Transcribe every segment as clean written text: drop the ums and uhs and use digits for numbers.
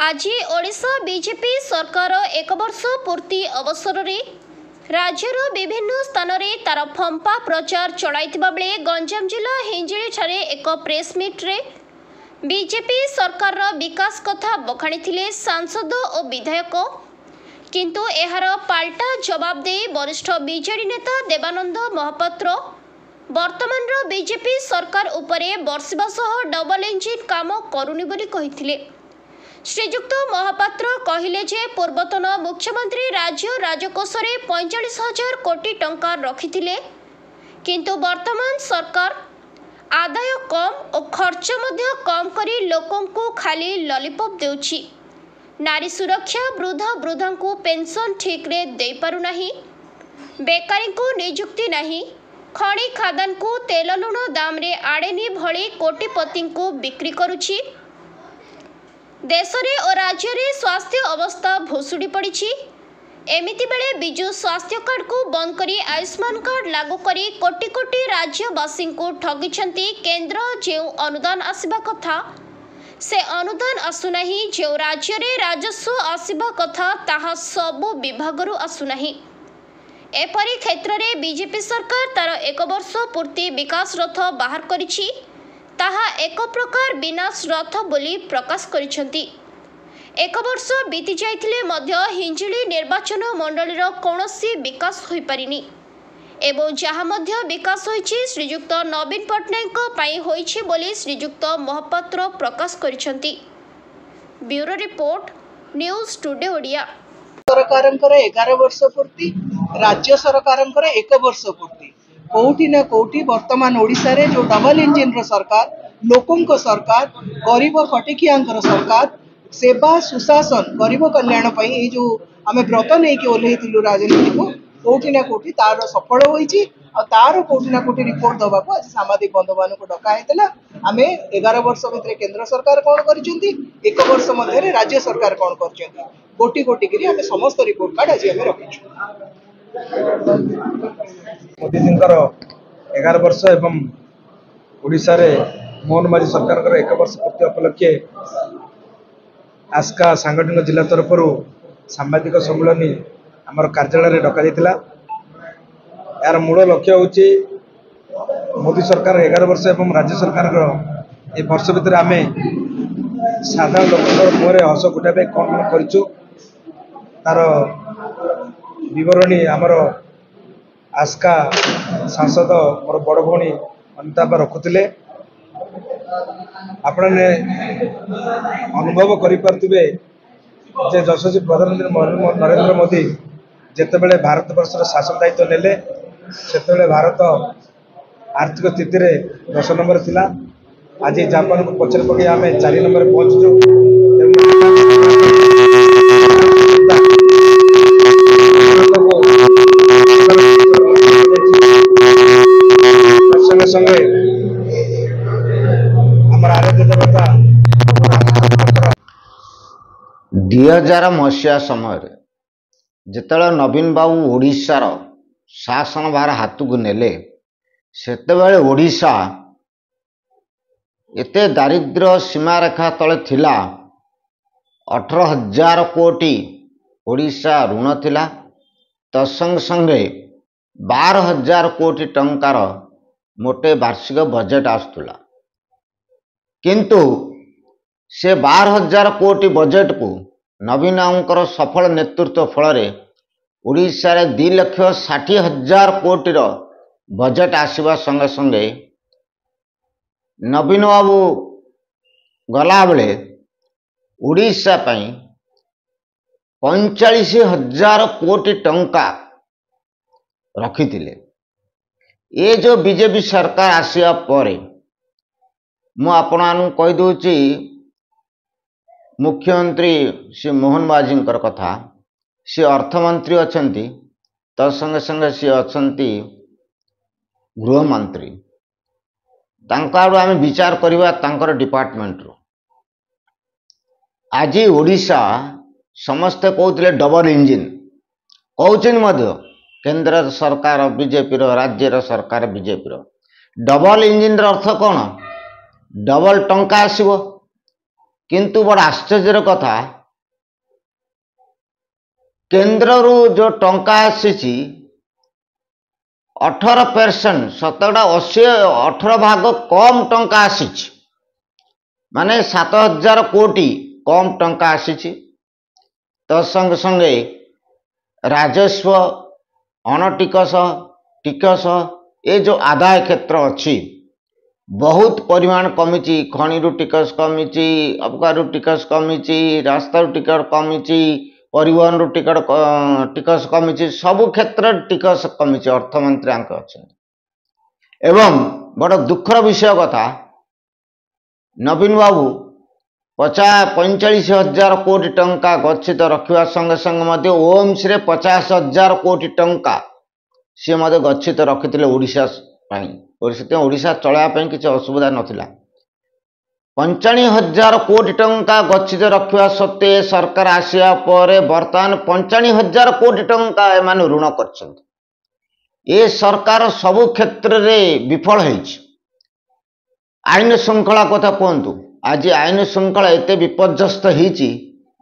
आज ओडिशा बीजेपी सरकार एक वर्ष पूर्ति अवसर में राज्यर विभिन्न स्थान में तार फंपा प्रचार चलाइथिबा बेले गंजाम जिला हिंजिली ठारे एक प्रेस मीट रे बीजेपी सरकार विकास कथा बखाणी सांसद और विधायक किंतु एहार पाल्टा जवाब दे वरिष्ठ बीजेडी नेता देवानंद महापात्र वर्तमान बीजेपी सरकार उपरे बर्षिबा सह डबल इंजिन काम करूनी बोली कहिथिले। श्रीजुक्त महापात्र कहिले जे पूर्वतन मुख्यमंत्री राज्य राजकोष रे 45,000 कोटी टंका रखिथिले किंतु वर्तमान सरकार आदाय कम और खर्च मध्य कम करी लोकों को खाली लॉलीपॉप देउछि। नारी सुरक्षा वृद्धा को पेंशन ठीक रे दे पारु नाही, बेकारी को नियुक्ति नाही, खणी खादान को तेल लुण दाम रे आड़ेनी भली कोटिपति को बिक्री करुछि। देश रे और राज्य रे स्वास्थ्य अवस्था भुसुड़ी पड़ी। एमिति बेले बिजु स्वास्थ्य कार्ड को बंद करी आयुष्मान कार्ड लागू करी कोटी कोटी राज्यवासी को ठगिछंती केंद्र जो अनुदान आसिबा कथा से अनुदान आसुनाही, जो राज्य रे राजस्व आसिबा कथा ताहा सबु विभागरु आसुनाही। एपरी क्षेत्र रे बीजेपी सरकार तार एक वर्ष पूर्ति विकास रथ बाहर करिछि, ताहा एक प्रकार विनाश रथ बोली प्रकाश करिसेंती। एक वर्ष बीती जाइथिले मध्य हिंजिली निर्वाचन मंडलीर कौनसी विकास होई पारिनी एवं जहाँ मध्य विकास होइछि श्रीजुक्त नवीन पट्टनायक पई होइछि बोली श्रीजुक्त महापात्र प्रकाश करिसेंती। Bureau report News Today Odia. सरकारंकर 11 वर्ष पूर्ति, राज्य सरकारंकर 1 वर्ष पूर्ति। कोठी ना कोठी वर्तमान ओडिशा रे जो डबल इंजिन रो सरकार, लोकों को सरकार, गरीब खटिकियांकर सरकार, सेवा सुशासन गरीब कल्याण पई ए जो आमे व्रत नै कि ओल्हेइथिलु राजनीति को कोठी ना कोठी तार सफल होईछि आ तार कोठी ना कोठी रिपोर्ट दबा को आज सामाजिक बंधुबान को डका हेतला। आमे 11 वर्ष भितरे केंद्र सरकार कोन करिसेंती, 1 वर्ष मध्ये रे राज्य सरकार कोन करिसेंती, कोटी कोटी करी आमे समस्त रिपोर्ट कार्ड आज आमे रखिछु। मोदी जी 11 वर्ष एवं ओडिशा रे मोहन माझी सरकार 1 वर्ष पूर्ति उपलक्षे आस्का सांगठनिक जिला तरफ सांबादिक सम्मेलन आमर कार्यालय डक यार मूल लक्ष्य हूँ मोदी सरकार 11 वर्ष एवं राज्य सरकार ए वर्ष भितर आम साधारण लोक मुहर हस फुटाई कौन कौन करूँ तार विवरणी आमर आस्का सांसद मोर बड़ भौणी अनिता रखुले। आपने अनुभव करें यशस्वी प्रधानमंत्री नरेंद्र मोदी जितेबाला भारत वर्ष शासन दायित्व नेले से भारत आर्थिक स्थिति रे 10 नंबर थिला। आज जापान को पछरे पकई आम 4 नंबर पहुंचु। संगे संगे आम आराध्य देवता 2000 मसीहा समय जिते नवीन बाबू ओडिशार शासन भार हाथ को नेले सेतेबेले ओडिशा एते दारिद्र्य सीमा रेखा तले थिला। 18,000 कोटी ओडिशा ऋण थिला, तत्संग संगे 12,000 कोटी टंकार मोटे वार्षिक बजेट आसुला। किंतु से 12,000 कोटी बजेट को नवीन बाबूंकर सफल नेतृत्व फल ओडिशा रे 2,60,000 कोटीर बजेट आसवा संगे संगे नवीन बाबू गला बेले ओडिशा पई 45,000 कोटी टंका रखिथिले। ये जो बीजेपी सरकार आसिया परे मु आपन कहि दोची मुख्यमंत्री श्री मोहन माझी कथा, सी अर्थमंत्री अछंती, तत्संगे संगे सी अछंती गृहमंत्री। तांका आडू आमे विचार करिबा तांकर डिपार्टमेंट रो। आज ओडिशा समस्ते कहते डबल इंजिन कहउछन मध्य केंद्र सरकार बीजेपी रो, राज्य सरकार बीजेपी रो। डबल इंजिन रो अर्थ कौन? डबल टंका आसीबो किंतु बड़ आश्चर्य कथा केंद्र रू जो टंका आसी 18% 18 भाग कम टंका आसी माने 7,000 कोटी कम टंका आसी तत्संगे संगे राजस्व अणटिकस टिकस ये जो आदाय क्षेत्र अच्छी बहुत परिमाण कमी खनि टिकस कमी अबकारी टिकस कमी रास्ता टिकट कमी परिवहन टिकस कमी सबु क्षेत्र टिकस कमी अर्थमंत्री अच्छा एवं बड़ दुखर विषय कथा नवीन बाबू 45,000 कोटी टंका गच्छित रखा संगे संगे ओम्स रे 50,000 कोटी टंका सी गच्छित रखी ओडिशा ओडिशा चलाइवाई किसी असुविधा नाला 45,000 कोटी टंका गच्छित रखा सत्वे सरकार आसिया पर बर्तमान 45,000 कोटी टंका एमाने ऋण कर सरकार सबु क्षेत्र में विफल होइछि। आईन श्रृंखला कथा कहतु आज आईन श्रृंखला एत विपर्यस्त होइछि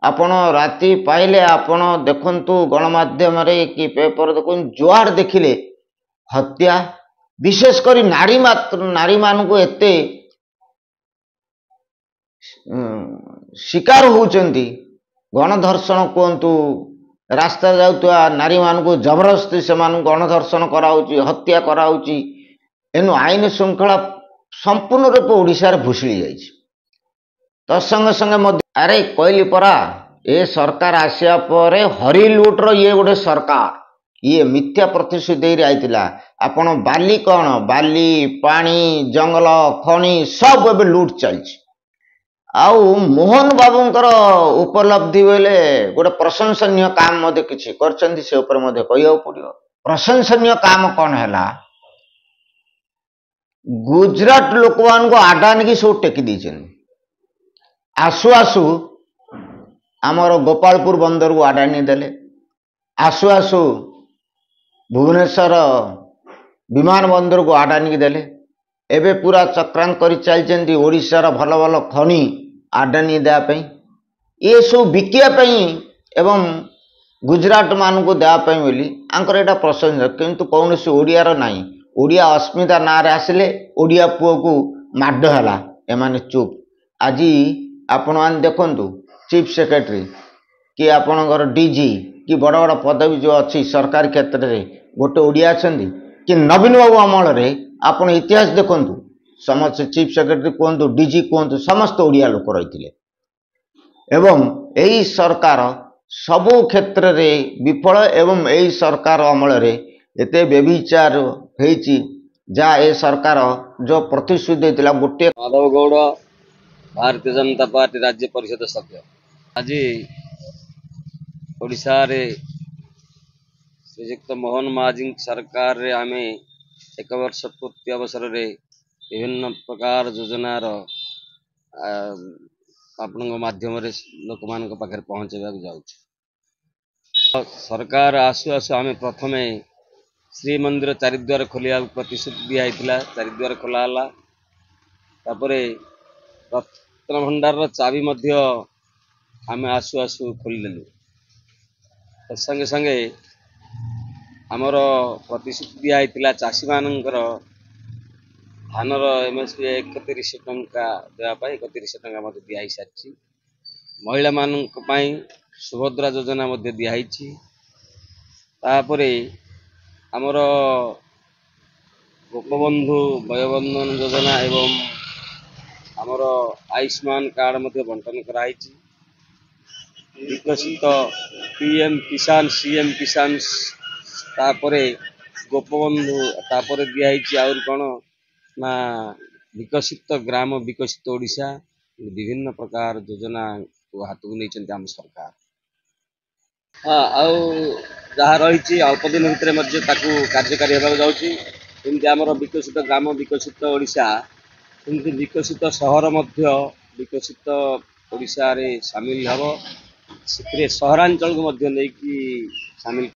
आपण राति पाइले आपण देखंतु गणमाध्यम रे कि पेपर देखुन जुआड़ देखिले हत्या विशेषकर नारी मान को एते शिकार होउचंती गणधर्षण कहतु रास्ता जाउतवा नारी मान को जबरदस्ती से गणधर्षण कराउची हत्या कराउची एनु आईन श्रृंखला संपूर्ण रूप ओडिशा भूषिली जाइछि। तत्संगे संगे अरे कहली परा ए सरकार आसिया पर हरि लुट्र ये गोटे सरकार ये मिथ्या प्रतिश्रुति दे आईतिला आपण बाली कौन बाली पानी जंगल खनि सब एबे लुट चलछि आउ मोहन बाबूंकर उपलब्धि बेले गोटे प्रशंसनीय काम मध्य किछि करछन्ती से ऊपर मध्य कहियो पड़ियो। प्रशंसनीय काम कौन हैला गुजरात लोक मान को आडान की सब टेकी दीचन आसु आसु आमर गोपालपुर बंदर को आडानी देले आसु आसु भुवनेश्वर विमान बंदर को आडानी देले एबे पूरा चक्रांत कर चलती ओडिशार भल भल खनि आडानी देवाई ये सब बिकियापाई एवं गुजरात मान को देवाई बोली आंकर एटा प्रशंसा किंतु कौन ओडियार नाई ओडिया अस्मिता ना आसिले ओडिया पुओ को माड है एमाने चुप। आज आपण मैंने देखु चीफ सेक्रेटरी कि आपणकर डीजी कि बड़ बड़ पदवी जो अच्छी सरकारी क्षेत्र में गोटे ओडिया अच्छा कि नवीन बाबू अमल आपण इतिहास देखु समस्त चीफ सेक्रेटरी कहतु डीजी कहतु समस्त ओडिया लोक रही एवं यही सरकार सबु क्षेत्र में विफल एवं यही सरकार अमल एते व्यभिचार होइछि जा ए सरकार जो प्रतिश्रुति देथिला गोटे माधव गौड़ भारतीय जनता पार्टी राज्य परिषद सभ्य आज ओडिशा रे श्रीजुक्त मोहन महाजी सरकार रे आमे 1 वर्ष पूर्ति अवसर रे विभिन्न प्रकार योजनार आपण माध्यम रे लोक मान पाखे पहुँचवा जाउछ। सरकार आसु आसु आमे प्रथमे श्री मंदिर चारिद्वार खोलिया प्रतिश्रुति दिया चारिद्वार खोला तापरे रत्न भंडार चाबी मध्य आमे आसु आसु खोलदेलु संगे संगे आमर प्रतिश्रुति दिया चाषी मानकर धानर एमएसपी 31 टंका देवाई 31 टंका दिखाई सारी महिला मान सुभद्रा योजना दिखाई तापरे आमर गोपबंधु वयोबंधन योजना एवं आमर आयुष्मान कार्ड बंटन कराई विकसित पीएम किसान सीएम किसान तापरे गोपबंधु तापरे दिखाई आउर कौन ना विकसित ग्राम विकसित ओडिशा विभिन्न प्रकार योजना को हाथ को नहीं आम सरकार हाँ आउ जहाँ रही अल्प दिन भितर कार्यकारी होगा जामती आमर विकसित ग्राम विकसित ओडिशा सेमती विकसित सहर विकसित ओडिशा रे सामिल हम से सहरांचल को सामिल